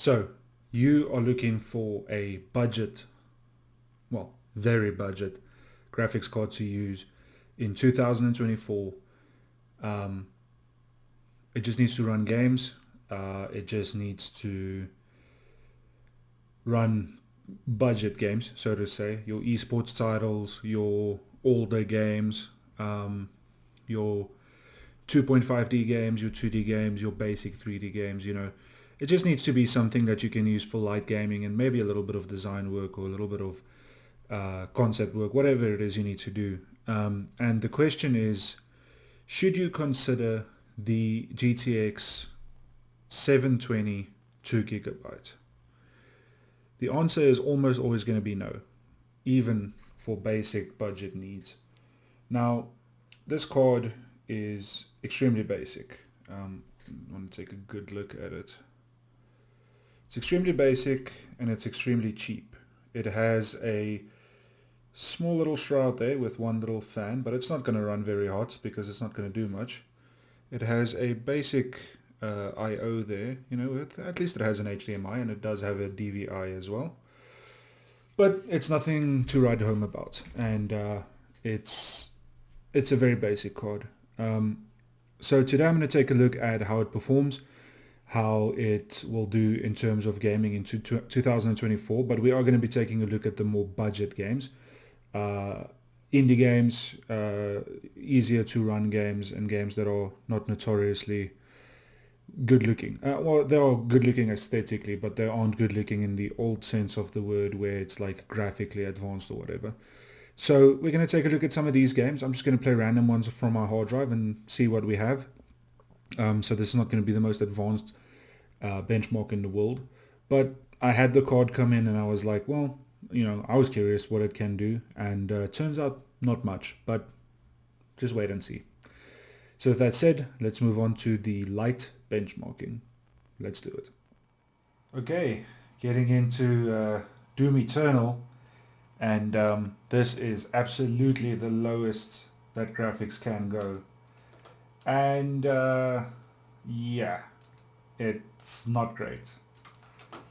So you are looking for a budget, well, very budget graphics card to use in 2024. Um, it just needs to run games. It just needs to run budget games, so to say, your esports titles, your older games, your 2.5D games, your 2D games, your basic 3D games, It just needs to be something that you can use for light gaming and maybe a little bit of design work or a little bit of concept work, whatever it is you need to do. And the question is, should you consider the GTX 720 2 GB? The answer is almost always going to be no, even for basic budget needs. Now, this card is extremely basic. I want to take a good look at it. It's extremely basic and it's extremely cheap. It has a small little shroud there with one little fan, but it's not going to run very hot because it's not going to do much. It has a basic I/O there, at least it has an HDMI and it does have a DVI as well. But it's nothing to write home about, and it's a very basic card. So today I'm going to take a look at how it performs, how it will do in terms of gaming into 2024, but we are going to be taking a look at the more budget games. Indie games, easier to run games, and games that are not notoriously good looking. Well, they are good looking aesthetically, but they aren't good looking in the old sense of the word where it's like graphically advanced or whatever. So we're going to take a look at some of these games. I'm just going to play random ones from my hard drive and see what we have. So this is not going to be the most advanced benchmark in the world, but I had the card come in and I was like, well, I was curious what it can do, and turns out not much, but just wait and see. So with that said, let's move on to the light benchmarking. Let's do it. Okay, getting into Doom Eternal, and this is absolutely the lowest that graphics can go. And yeah, it's not great.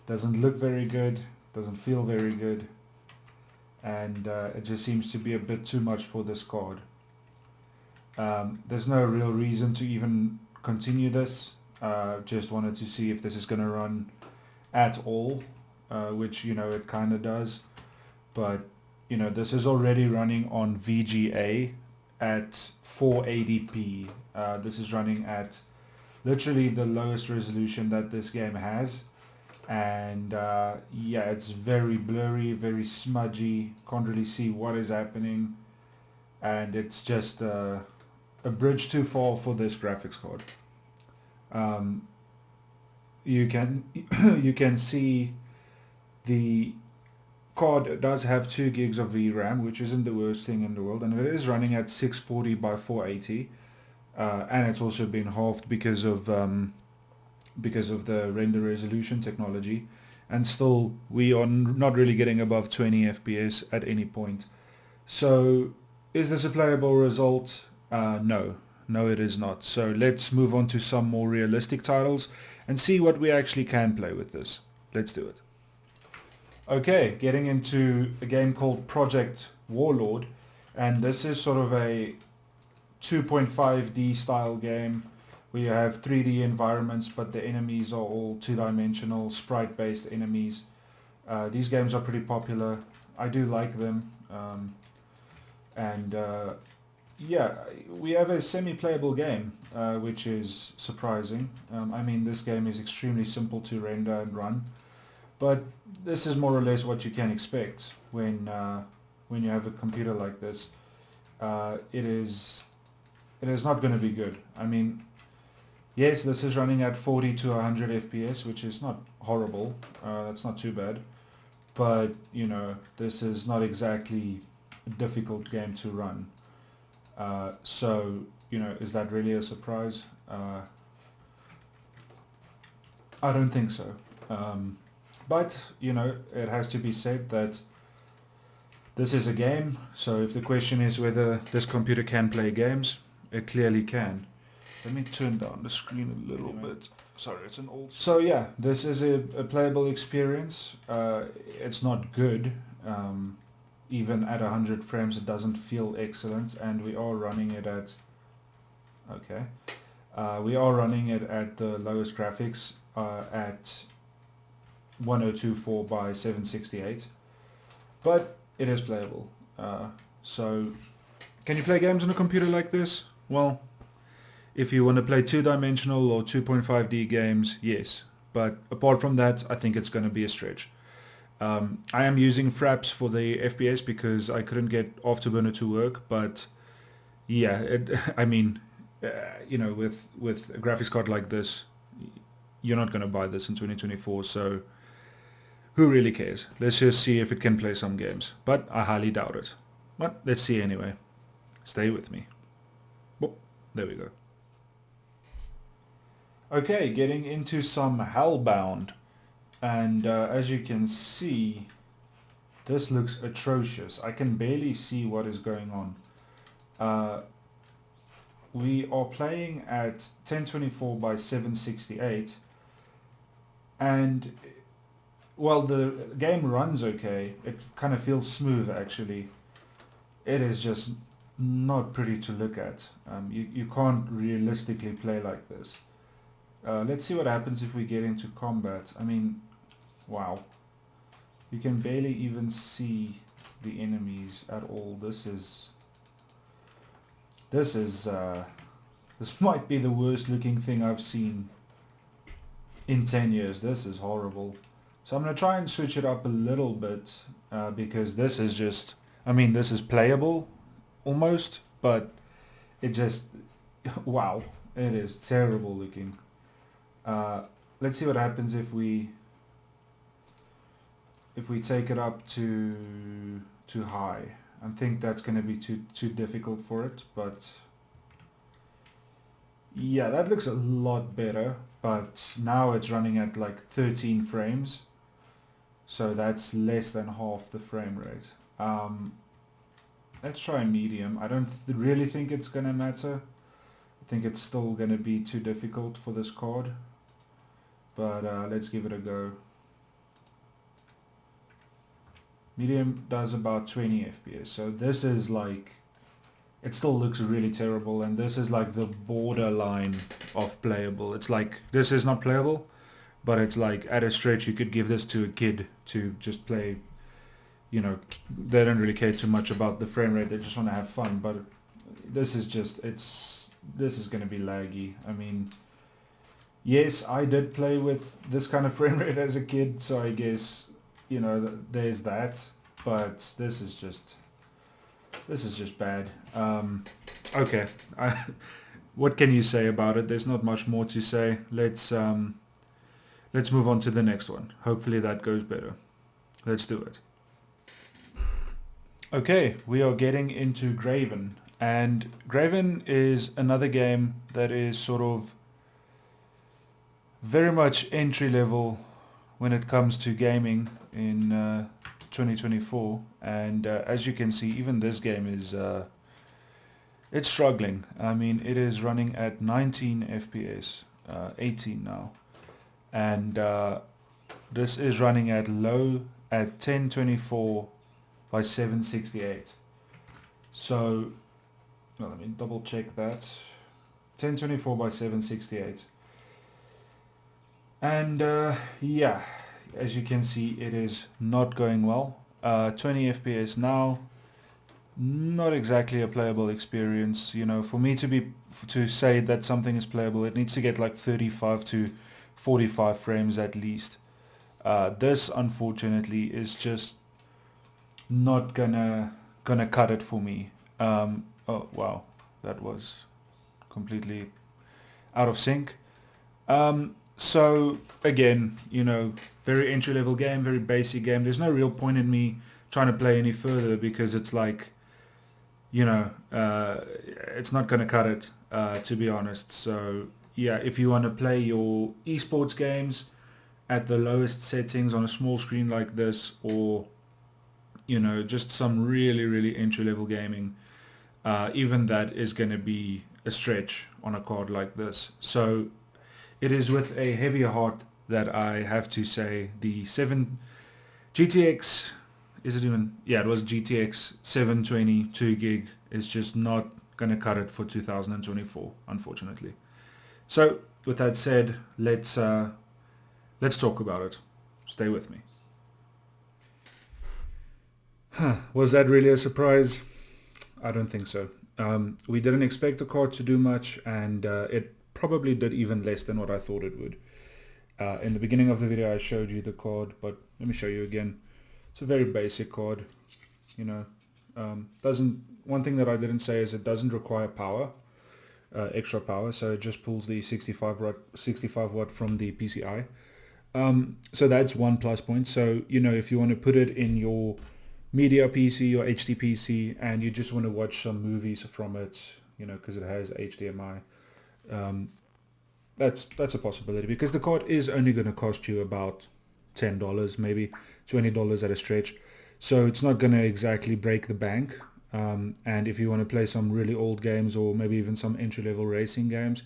Doesn't look very good, doesn't feel very good, and it just seems to be a bit too much for this card. There's no real reason to even continue this. Just wanted to see if this is going to run at all, which it kind of does. But this is already running on VGA at 480p. This is running at literally the lowest resolution that this game has, and yeah, it's very blurry, very smudgy, can't really see what is happening, and it's just a bridge too far for this graphics card. You can see the card does have 2 gigs of VRAM, which isn't the worst thing in the world, and it is running at 640 by 480, and it's also been halved because of the render resolution technology, and still we are not really getting above 20 FPS at any point. So is this a playable result? No, it is not. So let's move on to some more realistic titles and see what we actually can play with this. Let's do it. Okay, getting into a game called Project Warlord, and this is sort of a 2.5D style game where you have 3D environments, but the enemies are all two-dimensional, sprite-based enemies. These games are pretty popular. I do like them, and yeah, we have a semi-playable game, which is surprising. I mean, this game is extremely simple to render and run, but this is more or less what you can expect when you have a computer like this. It is not going to be good. I mean, yes, this is running at 40 to 100 FPS, which is not horrible. That's not too bad. But, this is not exactly a difficult game to run. So, is that really a surprise? I don't think so. But, it has to be said that this is a game. So if the question is whether this computer can play games, it clearly can. Let me turn down the screen a little bit Sorry, it's an old... So yeah, this is a playable experience. It's not good. Even at 100 frames it doesn't feel excellent, and we are running it at... Okay. We are running it at the lowest graphics at 1024 by 768, but it is playable. So, can you play games on a computer like this? Well, if you want to play two-dimensional or 2.5D games, yes. But apart from that, I think it's going to be a stretch. I am using fraps for the FPS because I couldn't get Afterburner to work, but yeah, I mean, you know, with a graphics card like this, you're not going to buy this in 2024, so who really cares? Let's just see if it can play some games, but I highly doubt it. But let's see anyway. Stay with me. Oh, there we go. Okay, getting into some Hellbound, and as you can see, this looks atrocious. I can barely see what is going on. We are playing at 1024 by 768, and well, the game runs okay. It kind of feels smooth actually. It is just not pretty to look at. You can't realistically play like this. Let's see what happens if we get into combat. I mean, wow. You can barely even see the enemies at all. This might be the worst looking thing I've seen in 10 years. This is horrible. So I'm going to try and switch it up a little bit because this is just, I mean, this is playable almost, but it just, wow, it is terrible looking. Let's see what happens if we take it up to high. I think that's going to be too difficult for it, but yeah, that looks a lot better. But now it's running at like 13 frames, so that's less than half the frame rate. Let's try medium. I don't really think it's going to matter. I think it's still going to be too difficult for this card, but let's give it a go. Medium does about 20 FPS, so this is like, it still looks really terrible, and this is like the borderline of playable. It's like, this is not playable, but it's like at a stretch you could give this to a kid to just play. You know, they don't really care too much about the frame rate, they just want to have fun, but this is just, this is going to be laggy. I mean, yes, I did play with this kind of frame rate as a kid, so I guess, you know, there's that, but this is just bad. Okay, what can you say about it? There's not much more to say. Let's move on to the next one. Hopefully that goes better. Let's do it. Okay, we are getting into Graven, and Graven is another game that is sort of very much entry level when it comes to gaming in 2024, and as you can see, even this game is it's struggling. I mean, it is running at 19 FPS, 18 now, and this is running at low at 1024 by 768. So, well, let me double check that. 1024 by 768. And yeah, as you can see, it is not going well. 20 FPS now, not exactly a playable experience. You know, for me to say that something is playable, it needs to get like 35 to 45 frames at least. This, unfortunately, is just not gonna cut it for me. Oh wow, that was completely out of sync. So again, you know, very entry level game, very basic game. There's no real point in me trying to play any further because it's like, you know, it's not gonna cut it, to be honest. So yeah, if you want to play your esports games at the lowest settings on a small screen like this, or you know, just some really entry level gaming, even that is going to be a stretch on a card like this. So It is with a heavier heart that I have to say the 7 GTX, is it even, yeah, it was GTX 720 2 gig is just not gonna cut it for 2024, unfortunately. So with that said, let's talk about it. Stay with me. Was that really a surprise? I don't think so. We didn't expect the card to do much, and it probably did even less than what I thought it would. In the beginning of the video I showed you the card, but let me show you again. It's a very basic card, you know. One thing that I didn't say is it doesn't require power, extra power, so it just pulls the 65 watt from the PCI. So that's one plus point. So, you know, if you want to put it in your media PC or HD PC and you just want to watch some movies from it, you know, because it has HDMI, that's a possibility, because the card is only going to cost you about $10, maybe $20 at a stretch. So it's not going to exactly break the bank. And if you want to play some really old games or maybe even some entry-level racing games,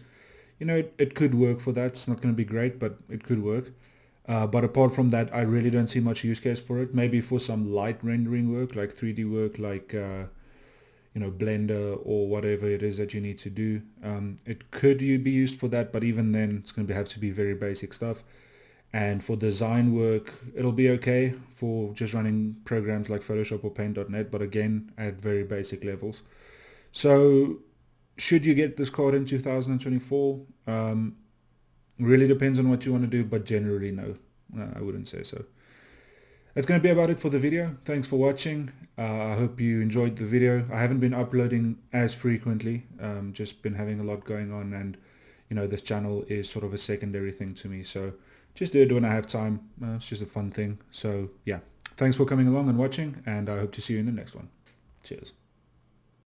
you know, it could work for that. It's not going to be great, but it could work. But apart from that, I really don't see much use case for it. Maybe for some light rendering work, like 3D work, like you know, Blender or whatever it is that you need to do. It could be used for that, but even then, it's going to have to be very basic stuff. And for design work, it'll be okay for just running programs like Photoshop or Paint.net, but again, at very basic levels. So, should you get this card in 2024? Really depends on what you want to do, but generally no, I wouldn't say so. That's going to be about it for the video. Thanks for watching. I hope you enjoyed the video. I haven't been uploading as frequently, just been having a lot going on, and you know, this channel is sort of a secondary thing to me, so just do it when I have time. It's just a fun thing. So yeah, thanks for coming along and watching, and I hope to see you in the next one. Cheers.